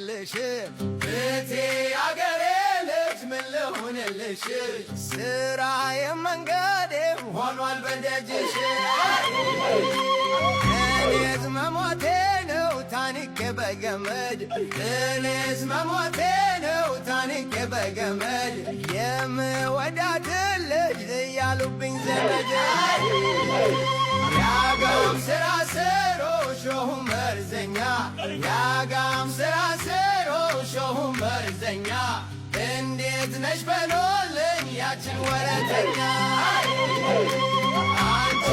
ልሁንልሽ እቴ አገሬ ልጅ ምን ልሁንልሽ ስራዬም መንገዴም ሆኗል በደጅሽ እኔስ መሞቴ ነው ታንቄ በገመድ እኔስ መሞቴ ነው ታንቄ በገመድ የምወዳትን ልጅ እያሉብኝ ዘመድ ያጋም ስራ ስሮ ሾሁም መርዘኛ ያጋም ስራ ስሮ ሾሁም መርዘኛ እንዴት ነሽ በሎልኝ ያችን ወረተኛ አንቺ